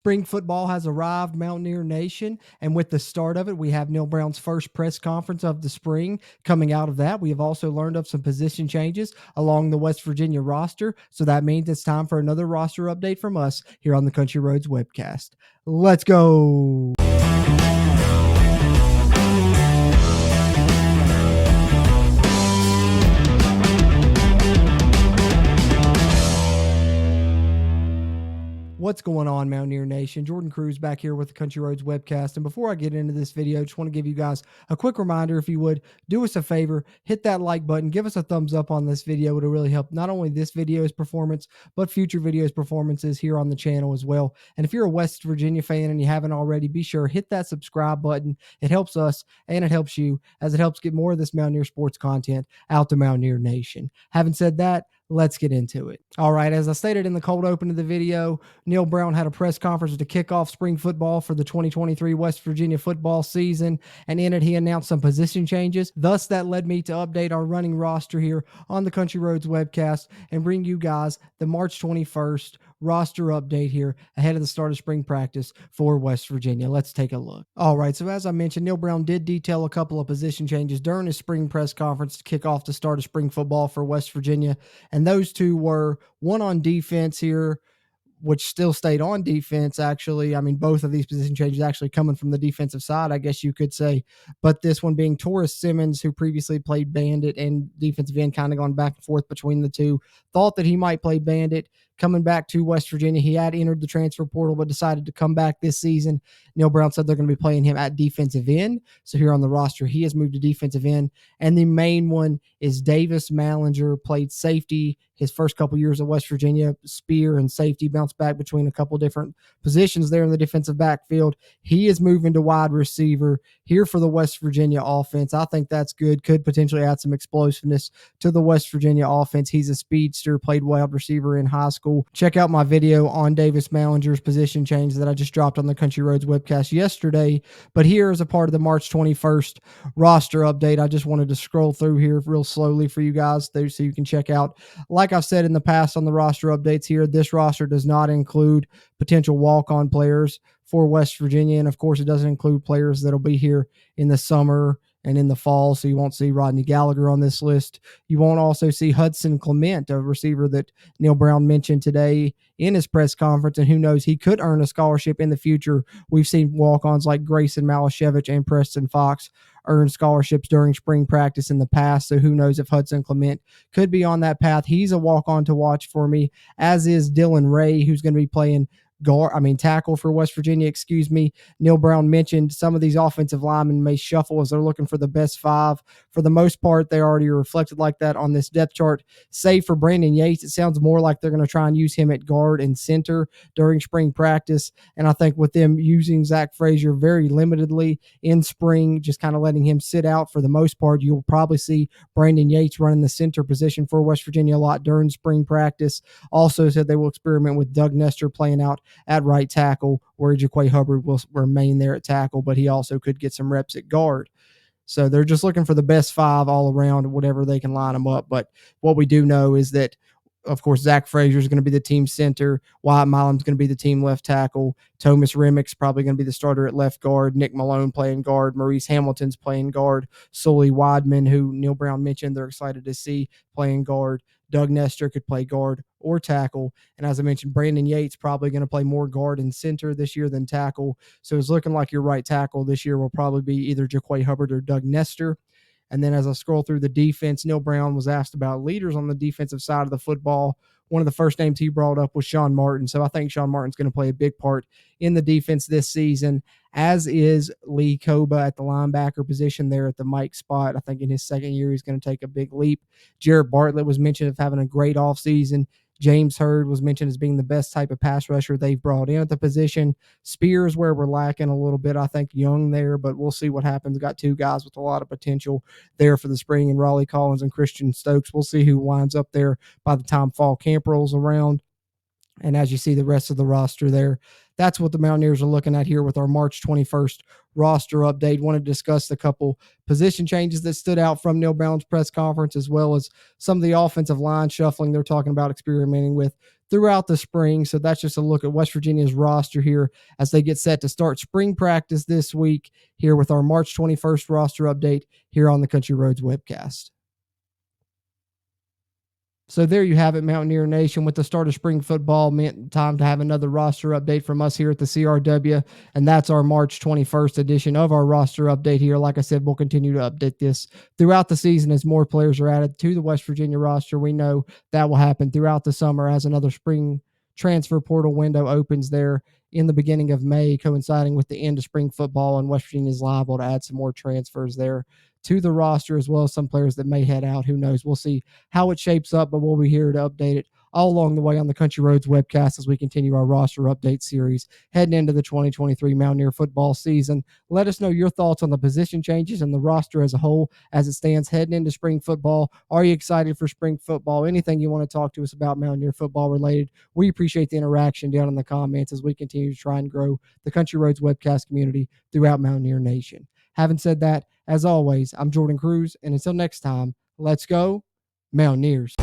Spring football has arrived, Mountaineer Nation, and with the start of it, we have Neil Brown's first press conference of the spring. Coming out of that, we have also learned of some position changes along the West Virginia roster, so that means it's time for another roster update from us here on the Country Roads webcast. Let's go. What's going on, Mountaineer Nation? Jordan Cruz back here with the Country Roads webcast. And before I get into this video, just want to give you guys a quick reminder, if you would, do us a favor, hit that like button, give us a thumbs up on this video. It'll really help not only this video's performance, but future videos performances here on the channel as well. And if you're a West Virginia fan and you haven't already, be sure hit that subscribe button. It helps us and it helps you, as it helps get more of this Mountaineer sports content out to Mountaineer Nation. Having said that, let's get into it. All right, as I stated in the cold open of the video, Neil Brown had a press conference to kick off spring football for the 2023 West Virginia football season, and in it he announced some position changes. Thus, that led me to update our running roster here on the Country Roads webcast and bring you guys the March 21st roster update here ahead of the start of spring practice for West Virginia. Let's take a look. All right, so as I mentioned, Neil Brown did detail a couple of position changes during his spring press conference to kick off the start of spring football for West Virginia, and those two were one on defense here, which still stayed on defense, actually. I mean, both of these position changes actually coming from the defensive side, I guess you could say. But this one being Taurus Simmons, who previously played Bandit and defensive end, kind of gone back and forth between the two. Thought that he might play Bandit. Coming back to West Virginia, he had entered the transfer portal, but decided to come back this season. Neil Brown said they're going to be playing him at defensive end. So here on the roster, he has moved to defensive end. And the main one is Davis Mallinger, played safety his first couple years at West Virginia, spear and safety, bounced back between a couple different positions there in the defensive backfield. He is moving to wide receiver here for the West Virginia offense. I think that's good. Could potentially add some explosiveness to the West Virginia offense. He's a speedster, played wide receiver in high school. Check out my video on Davis Mallinger's position change that I just dropped on the Country Roads webcast yesterday. But here is a part of the March 21st roster update. I just wanted to scroll through here real slowly for you guys so you can check out. Like I've said in the past on the roster updates here, this roster does not include potential walk-on players for West Virginia. And of course, it doesn't include players that'll be here in the summer and in the fall, so you won't see Rodney Gallagher on this list. You won't also see Hudson Clement, a receiver that Neil Brown mentioned today in his press conference, and who knows, he could earn a scholarship in the future. We've seen walk-ons like Grayson Malashevich and Preston Fox earn scholarships during spring practice in the past, so who knows if Hudson Clement could be on that path. He's a walk-on to watch for me, as is Dylan Ray, who's going to be playing tackle for West Virginia, Neil Brown mentioned some of these offensive linemen may shuffle as they're looking for the best five. For the most part, they already are reflected like that on this depth chart. Save for Brandon Yates, it sounds more like they're going to try and use him at guard and center during spring practice. And I think with them using Zach Frazier very limitedly in spring, just kind of letting him sit out for the most part, you'll probably see Brandon Yates running the center position for West Virginia a lot during spring practice. Also said they will experiment with Doug Nestor playing out at right tackle, where Jaquay Hubbard will remain there at tackle, but he also could get some reps at guard. So they're just looking for the best five all around, whatever they can line them up. But what we do know is that, of course, Zach Frazier is going to be the team center. Wyatt Milam's going to be the team left tackle. Thomas Remick's probably going to be the starter at left guard. Nick Malone playing guard. Maurice Hamilton's playing guard. Sully Weidman, who Neil Brown mentioned they're excited to see playing guard. Doug Nestor could play guard or tackle. And as I mentioned, Brandon Yates probably going to play more guard and center this year than tackle. So it's looking like your right tackle this year will probably be either Jaquay Hubbard or Doug Nestor. And then as I scroll through the defense, Neil Brown was asked about leaders on the defensive side of the football. One of the first names he brought up was Sean Martin. So I think Sean Martin's going to play a big part in the defense this season, as is Lee Koba at the linebacker position there at the Mike spot. I think in his second year, he's going to take a big leap. Jared Bartlett was mentioned as having a great offseason. James Hurd was mentioned as being the best type of pass rusher they've brought in at the position. Spears, where we're lacking a little bit, I think Young there, but we'll see what happens. Got two guys with a lot of potential there for the spring, and Raleigh Collins and Christian Stokes. We'll see who winds up there by the time fall camp rolls around. And as you see the rest of the roster there, that's what the Mountaineers are looking at here with our March 21st roster update. Want to discuss a couple position changes that stood out from Neil Brown's press conference, as well as some of the offensive line shuffling they're talking about experimenting with throughout the spring. So that's just a look at West Virginia's roster here as they get set to start spring practice this week here with our March 21st roster update here on the Country Roads webcast. So there you have it, Mountaineer Nation. With the start of spring football, meant time to have another roster update from us here at the CRW, and that's our March 21st edition of our roster update here. Like I said, we'll continue to update this throughout the season as more players are added to the West Virginia roster. We know that will happen throughout the summer as another spring transfer portal window opens there in the beginning of May, coinciding with the end of spring football, and West Virginia is liable to add some more transfers there to the roster, as well as some players that may head out. Who knows? We'll see how it shapes up, but we'll be here to update it all along the way on the Country Roads webcast as we continue our roster update series heading into the 2023 Mountaineer football season. Let us know your thoughts on the position changes and the roster as a whole as it stands heading into spring football. Are you excited for spring football? Anything you want to talk to us about Mountaineer football related, we appreciate the interaction down in the comments as we continue to try and grow the Country Roads webcast community throughout Mountaineer Nation. Having said that, as always, I'm Jordan Cruz, and until next time, let's go, Mountaineers.